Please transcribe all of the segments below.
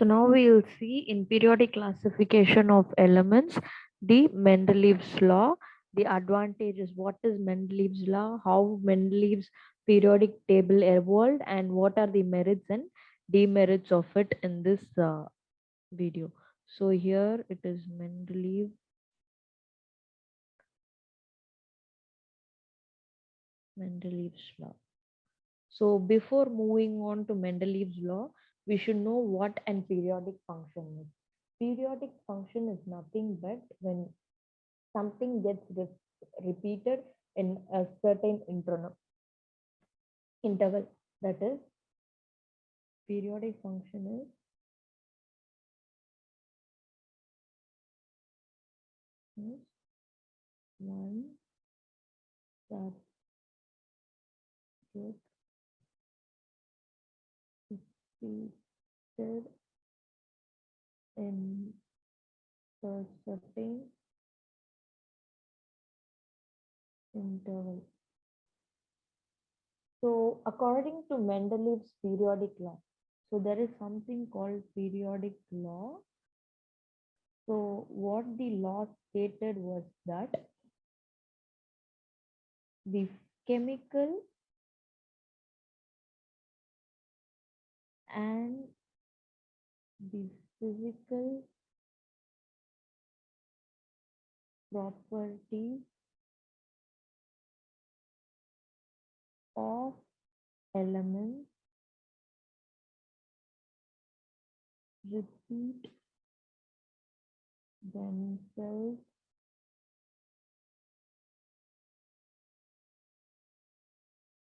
So now we will see in periodic classification of elements, the Mendeleev's law, the advantages, what is Mendeleev's law, how Mendeleev's periodic table evolved, and what are the merits and demerits of it in this video. So here it is Mendeleev's law. So before moving on to Mendeleev's law, we should know what an periodic function is. Periodic function is nothing but when something gets repeated in a certain interval. That is, periodic function is one that gets repeated in a certain interval. So according to Mendeleev's periodic law, so there is something called periodic law. So what the law stated was that the chemical and the physical properties of elements repeat themselves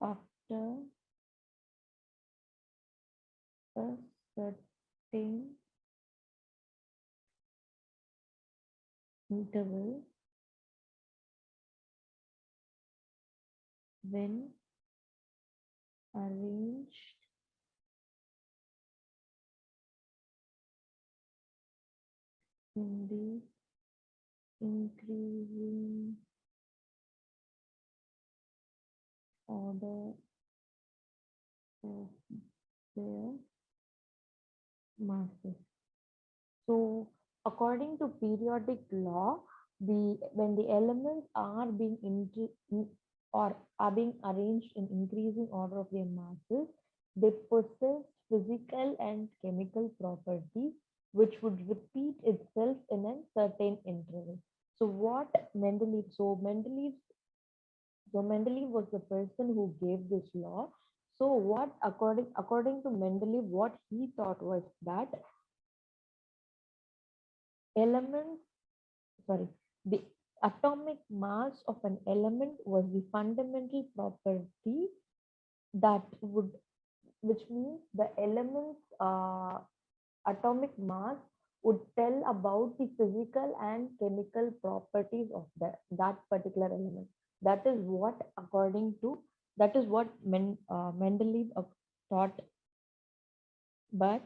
after a certain interval when arranged in the increasing order of their masses. So according to periodic law, when the elements are being arranged in increasing order of their masses, they possess physical and chemical properties which would repeat itself in a certain interval. So what Mendeleev? So Mendeleev was the person who gave this law. So what according to Mendeleev, what he thought was that the atomic mass of an element was the fundamental property which means the element's atomic mass would tell about the physical and chemical properties of that particular element. That is what Mendeleev thought. But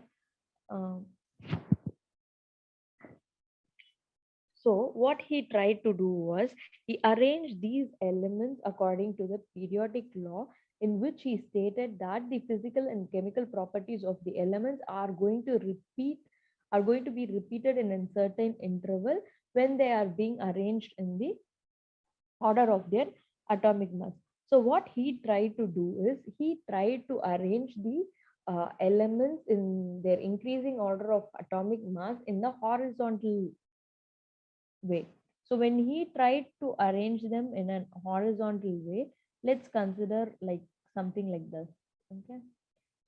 so what he tried to do was he arranged these elements according to the periodic law, in which he stated that the physical and chemical properties of the elements are going to be repeated in a certain interval when they are being arranged in the order of their atomic mass. So what he tried to do is he tried to arrange the elements in their increasing order of atomic mass in the horizontal way. So when he tried to arrange them in a horizontal way, let's consider like something like this. Okay.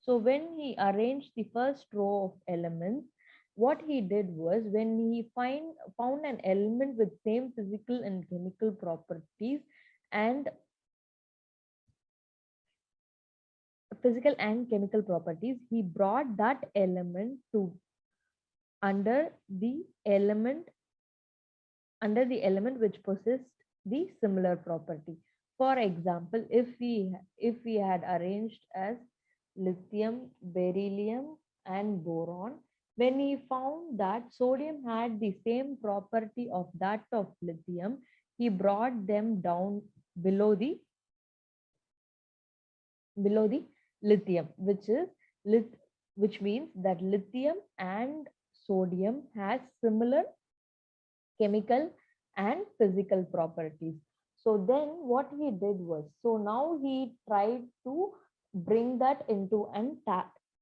So when he arranged the first row of elements, what he did was when he found an element with same physical and chemical properties and he brought that element to under the element which possessed the similar property. For example, if we had arranged as lithium, beryllium, and boron, when he found that sodium had the same property of that of lithium, he brought them down below the lithium, which is which means that lithium and sodium has similar chemical and physical properties. So then what he did was, so now he tried to bring that into an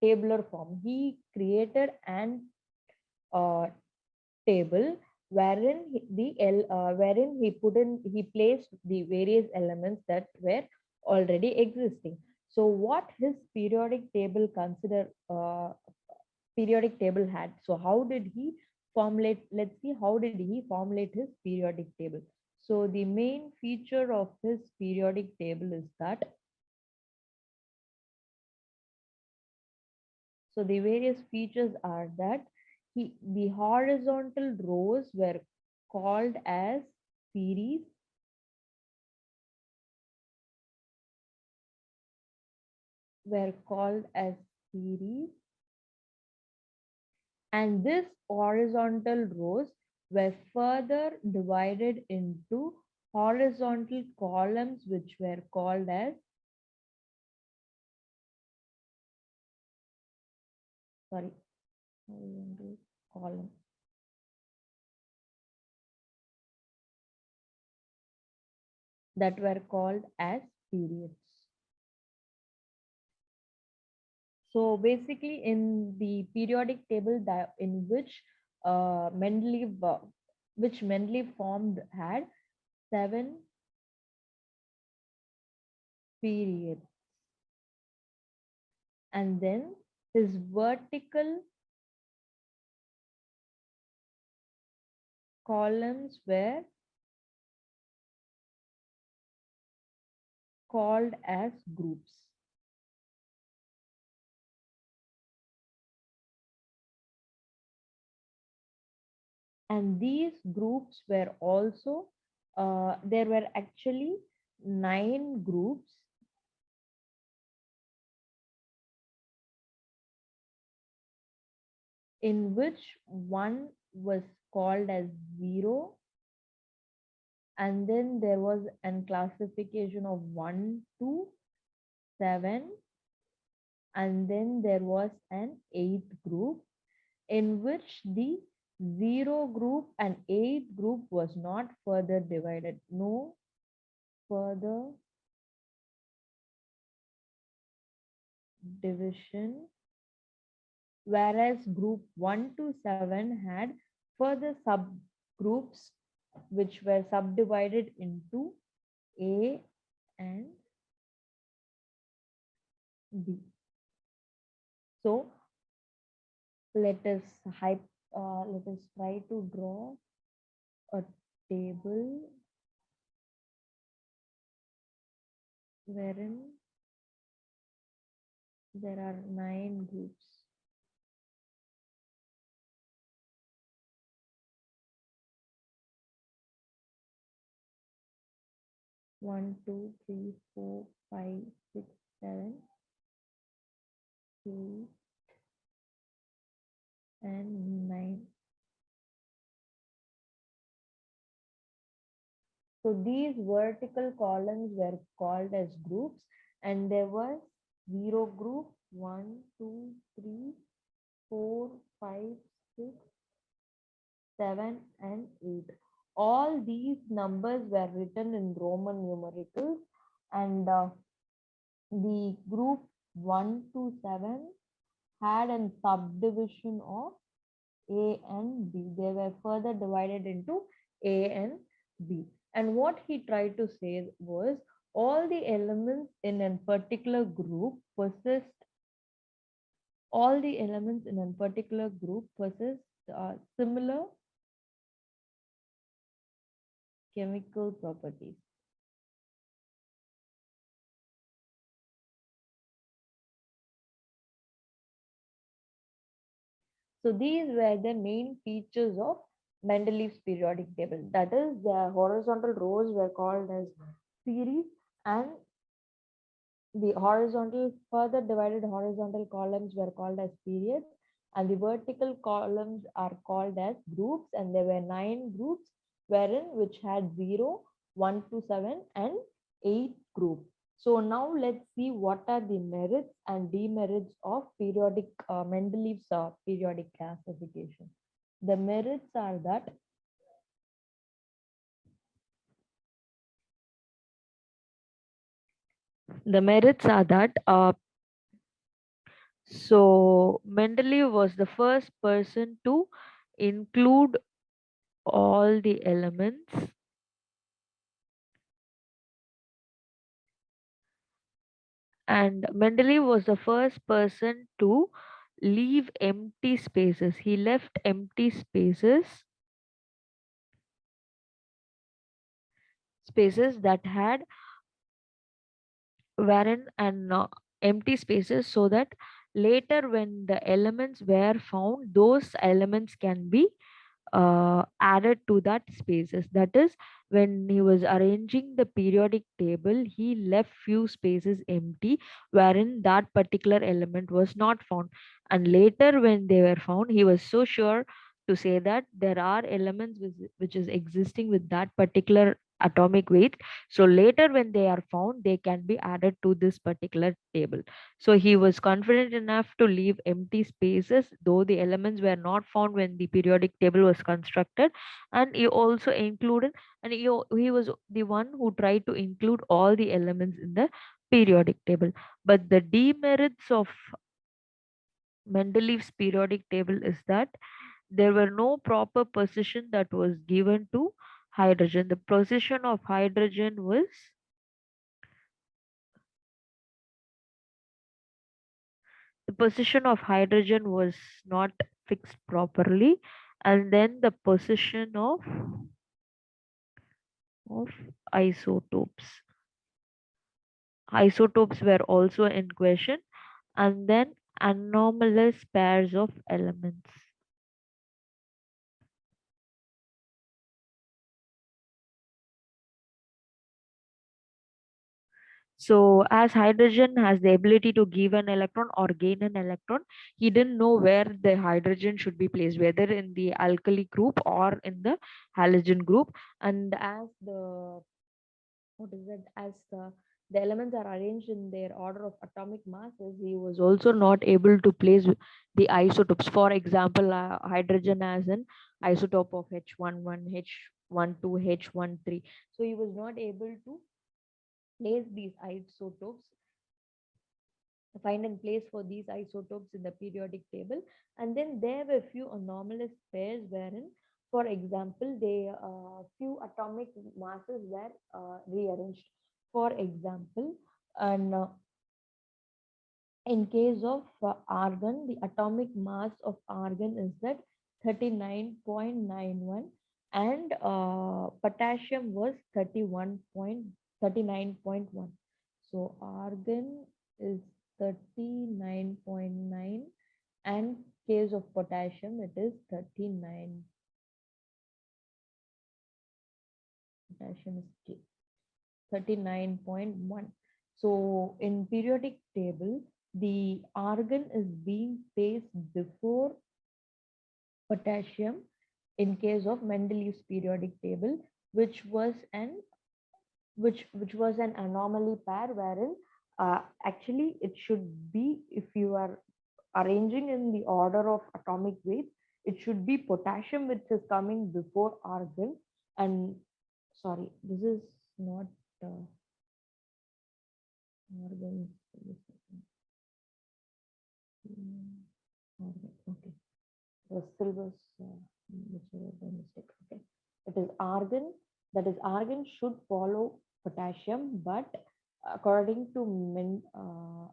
tabular form. He created an uh, table wherein wherein he placed the various elements that were already existing. So what his periodic table had. So how did he formulate? Let's see, how did he formulate his periodic table? So the main feature of his periodic table is that, so the various features are that the horizontal rows called as series, were called as series, and this horizontal rows were further divided into horizontal columns which were called as, sorry, horizontal columns that were called as periods. So basically, in the periodic table that in which Mendeleev formed, had 7 periods, and then his vertical columns were called as groups. And these groups were also, there were actually 9 groups in which one was called as 0, and then there was an classification of 1 to 7, and then there was an 8th group in which the 0 group and 8th group was not further divided. No further division, whereas group 1 to 7 had further subgroups which were subdivided into A and B. So let us let us try to draw a table wherein there are 9 groups. One, two, three, four, 5, 6, 7, 8, and 9. So these vertical columns were called as groups, and there was 0 group, 1, 2, 3, 4, 5, 6, 7, and 8. All these numbers were written in Roman numericals, and the group 1 to 7 had a subdivision of A and B. They were further divided into A and B. And what he tried to say was, all the elements in a particular group possess similar chemical properties. So these were the main features of Mendeleev's periodic table. That is, the horizontal rows were called as series, and the further divided horizontal columns were called as periods, and the vertical columns are called as groups, and there were 9 groups wherein which had 0, 1 to 7, and 8 group. So now let's see what are the merits and demerits of periodic Mendeleev's periodic classification. The merits are that so Mendeleev was the first person to include all the elements, and Mendeleev was the first person to leave empty spaces. He left empty spaces that had wherein and empty spaces, so that later when the elements were found, those elements can be added to that spaces. That is, when he was arranging the periodic table, he left few spaces empty wherein that particular element was not found, and later when they were found, he was so sure to say that there are elements which is existing with that particular atomic weight, so later when they are found, they can be added to this particular table. So he was confident enough to leave empty spaces, though the elements were not found when the periodic table was constructed. And he also included, and he was the one who tried to include all the elements in the periodic table. But the demerits of Mendeleev's periodic table is that there were no proper position that was given to hydrogen. The position of hydrogen was the position of hydrogen was not fixed properly, and then the position of isotopes isotopes were also in question, and then anomalous pairs of elements. So as hydrogen has the ability to give an electron or gain an electron, he didn't know where the hydrogen should be placed, whether in the alkali group or in the halogen group. And as the what is it as the elements are arranged in their order of atomic masses, he was also not able to place the isotopes. For example, hydrogen as an isotope of H11, H12, H13. So he was not able to place these isotopes, find and place for these isotopes in the periodic table. And then there were few anomalous pairs wherein, for example, they few atomic masses were rearranged. For example, and in case of argon, the atomic mass of argon is that 39.91, and potassium was 39.1. So argon is 39.9, and case of potassium it is 39. Potassium is 39.1. So in periodic table, the argon is being placed before potassium in case of Mendeleev's periodic table, which was an anomaly pair wherein actually it should be, if you are arranging in the order of atomic weight, it should be potassium which is coming before argon. And sorry, this is not argon. Okay. The syllabus, which was a mistake. Okay. It is argon. That is, argon should follow potassium, but according to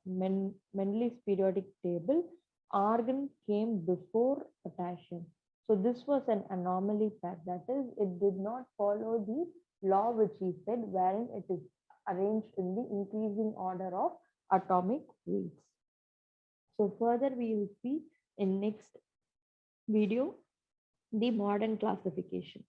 Mendeleev's periodic table, argon came before potassium. So this was an anomaly pair. That is, it did not follow the law which he said, wherein it is arranged in the increasing order of atomic weights. So further we will see in next video the modern classification.